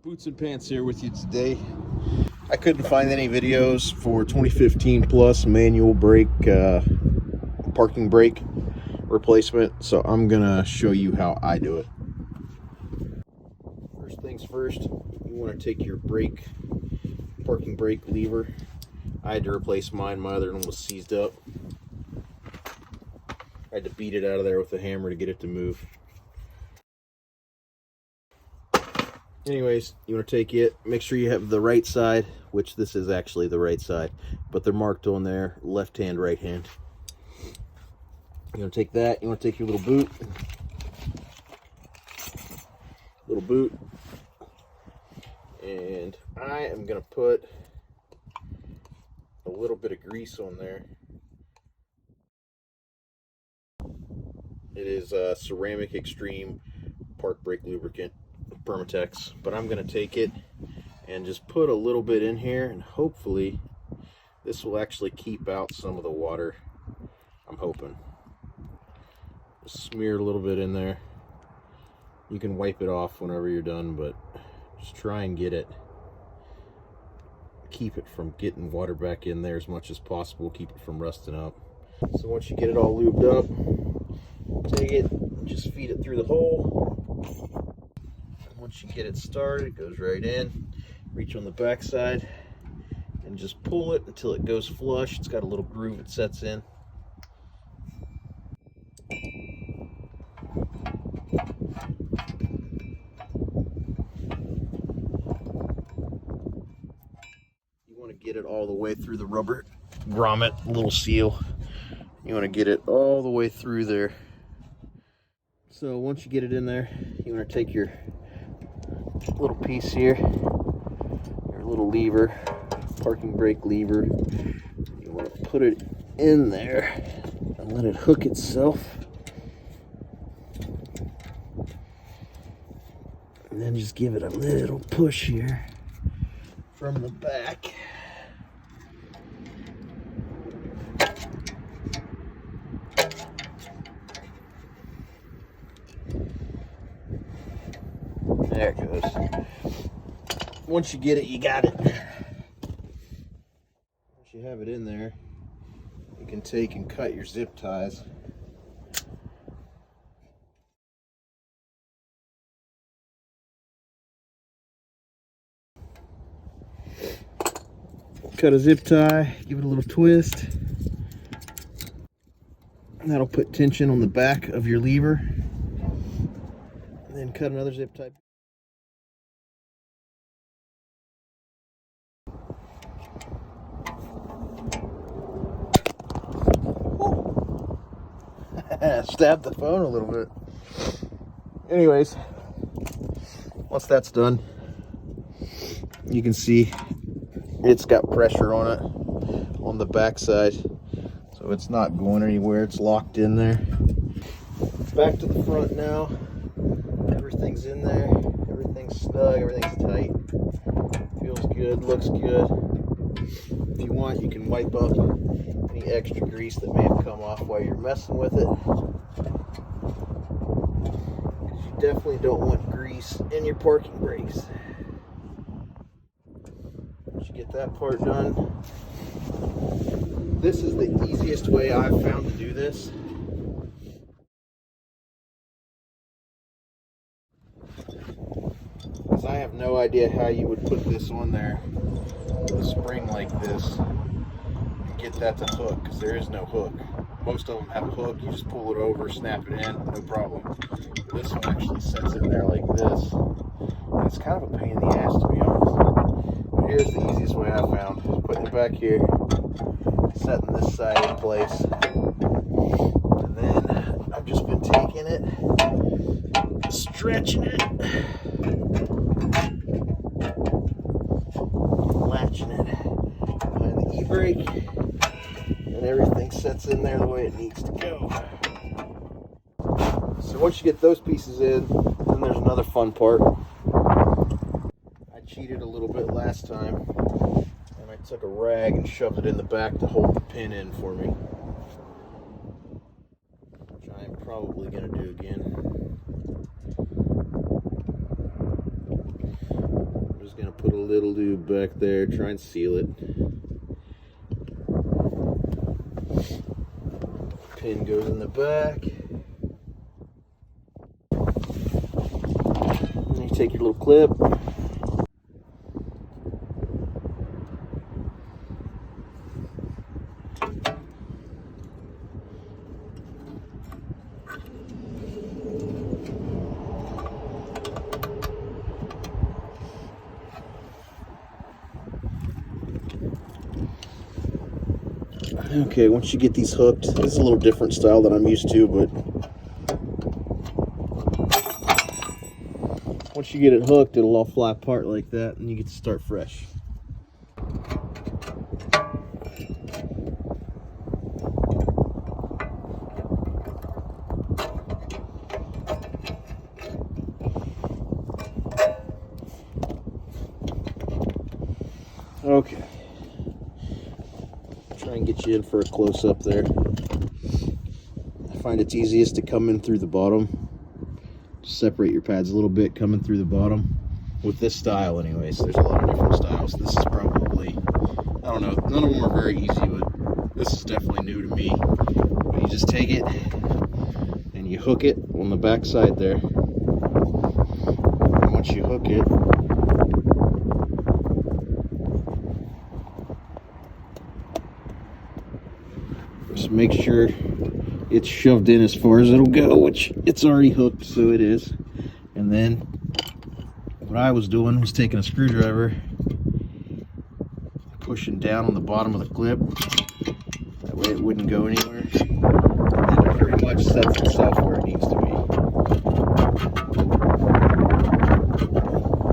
Boots and Pants here with you today. I couldn't find any videos for 2015 plus manual brake, parking brake replacement, so I'm gonna show you how I do it. First things first, you want to take your parking brake lever. I had to replace mine. My other one was seized up. I had to beat it out of there with a hammer to get it to move. Anyways, you want to take it, make sure you have the right side, which this is actually the right side, but they're marked on there, left hand, right hand. You want to take that, you want to take your little boot, and I am going to put a little bit of grease on there. It is Ceramic Extreme Park Brake Lubricant, Permatex, but I'm going to take it and just put a little bit in here, and hopefully this will actually keep out some of the water. I'm hoping. Just smear a little bit in there. You can wipe it off whenever you're done, but just try and keep it from getting water back in there as much as possible. Keep it from rusting up. So once you get it all lubed up, take it and just feed it through the hole. Once you get it started, it goes right in. Reach on the back side and just pull it until it goes flush. It's got a little groove it sets in. You want to get it all the way through the rubber grommet, little seal. You want to get it all the way through there. So once you get it in there, you want to take your little piece here, your little lever, parking brake lever. You want to put it in there and let it hook itself. And then just give it a little push here from the back. There it goes. Once you get it, you got it. Once you have it in there, you can take and cut your zip ties. Cut a zip tie, give it a little twist. And that'll put tension on the back of your lever. And then cut another zip tie. Stabbed the phone a little bit. Anyways, once that's done, you can see it's got pressure on it on the back side, so it's not going anywhere. It's locked in there. Back to the front now. Everything's in there. Everything's snug. Everything's tight. Feels good. Looks good. If you want, you can wipe up any extra grease that may have come off while you're messing with it. You definitely don't want grease in your parking brakes. Once you get that part done, this is the easiest way I've found to do this. Because I have no idea how you would put this on there with a spring like this and get that to hook, because there is no hook. Most of them have a hook. You just pull it over, snap it in, no problem. This one actually sets in there like this. And it's kind of a pain in the ass, to be honest. But here's the easiest way I found. Just putting it back here, setting this side in place. And then I've just been taking it, stretching it, latching it behind the e-brake, and everything sets in there the way it needs to go. So once you get those pieces in, then there's another fun part. I cheated a little bit last time, and I took a rag and shoved it in the back to hold the pin in for me, which I'm probably going to do again. gonna put a little lube back there, try and seal it. Pin goes in the back. And you take your little clip. Okay, once you get these hooked, this is a little different style than I'm used to, but once you get it hooked, it'll all fly apart like that, and you get to start fresh. Okay. Try and get you in for a close-up there. I find it's easiest to come in through the bottom. Just separate your pads a little bit, coming through the bottom. With this style anyways, there's a lot of different styles. This is probably, I don't know, none of them are very easy, but this is definitely new to me. But you just take it and you hook it on the back side there. And once you hook it, just make sure it's shoved in as far as it'll go, which it's already hooked, so it is. And then what I was doing was taking a screwdriver, pushing down on the bottom of the clip. That way it wouldn't go anywhere. And it pretty much sets itself where it needs to be.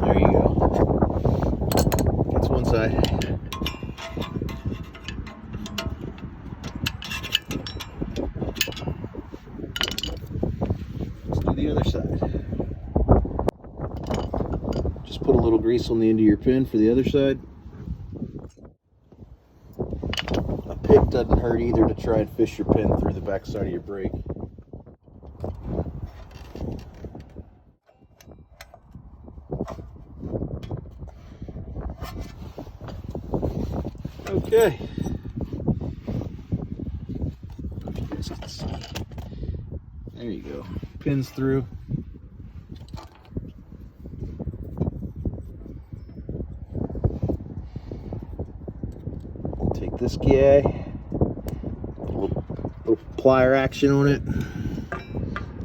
There you go. That's one side. The other side. Just put a little grease on the end of your pin for the other side. A pick doesn't hurt either to try and fish your pin through the back side of your brake. Okay. There you go. Pins through. Take this guy. Little plier action on it.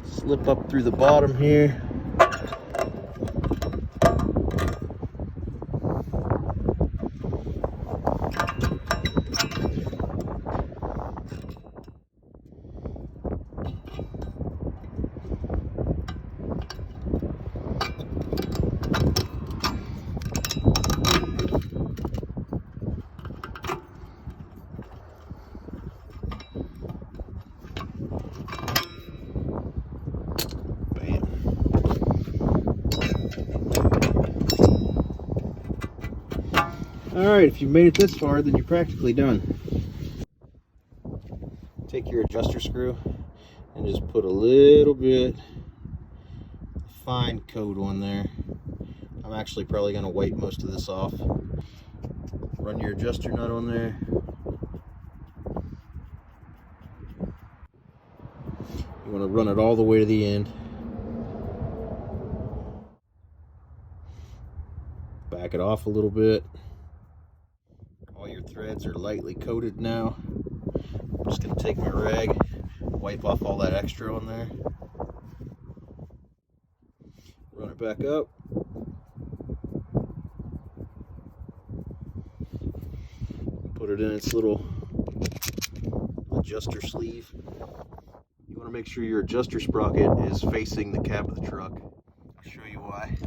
Slip up through the bottom here. Alright, if you've made it this far, then you're practically done. Take your adjuster screw and just put a little bit fine coat on there. I'm actually probably going to wipe most of this off. Run your adjuster nut on there. You want to run it all the way to the end. Back it off a little bit. All your threads are lightly coated now. I'm just going to take my rag, wipe off all that extra on there. Run it back up. Put it in its little adjuster sleeve. You want to make sure your adjuster sprocket is facing the cab of the truck. I'll show you why.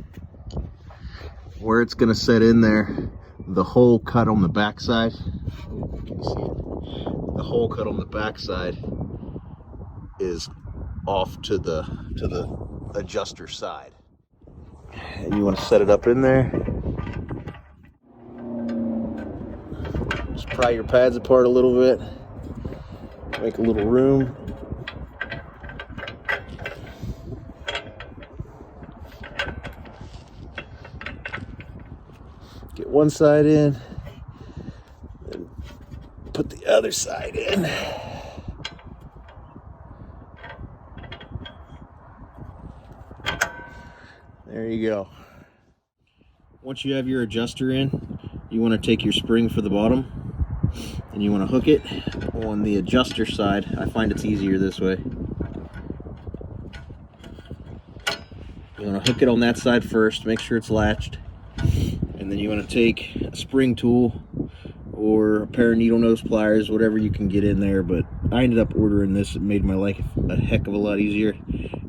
Where it's going to set in there, the hole cut on the back side. Can you see it? The hole cut on the back side is off to the adjuster side. And you want to set it up in there. Just pry your pads apart a little bit. Make a little room. Get one side in, and put the other side in. There you go. Once you have your adjuster in, you want to take your spring for the bottom and you want to hook it on the adjuster side. I find it's easier this way. You want to hook it on that side first, make sure it's latched, and then you want to take a spring tool or a pair of needle nose pliers, whatever you can get in there. But I ended up ordering this. It made my life a heck of a lot easier,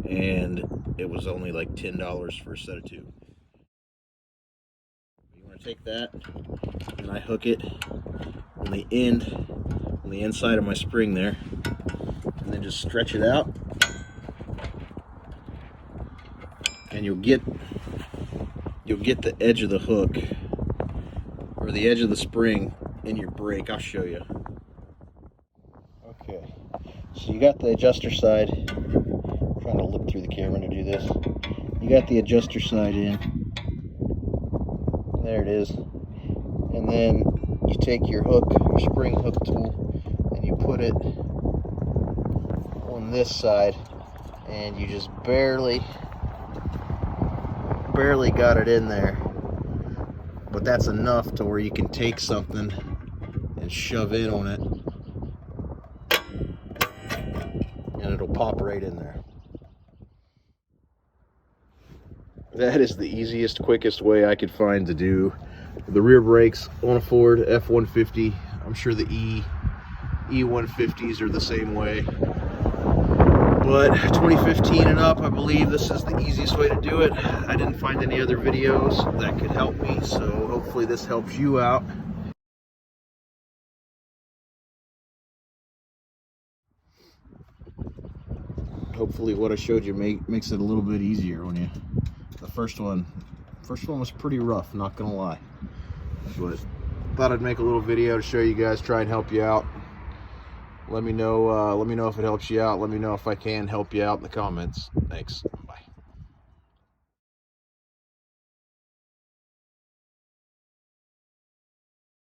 and it was only like $10 for a set of two. You want to take that, and I hook it on the inside of my spring there, and then just stretch it out, and you'll get the edge of the hook or the edge of the spring in your brake. I'll show you. Okay, so you got the adjuster side. I'm trying to look through the camera to do this. You got the adjuster side in. There it is. And then you take your hook, your spring hook tool, and you put it on this side, and you just barely got it in there. But that's enough to where you can take something and shove in on it, and it'll pop right in there. That is the easiest, quickest way I could find to do the rear brakes on a Ford F-150. I'm sure the E-150s are the same way. But 2015 and up, I believe this is the easiest way to do it. I didn't find any other videos that could help me, so hopefully this helps you out. Hopefully what I showed you makes it a little bit easier on you. The first one was pretty rough, not gonna lie. But thought I'd make a little video to show you guys, try and help you out. Let me know if it helps you out. Let me know if I can help you out in the comments. Thanks.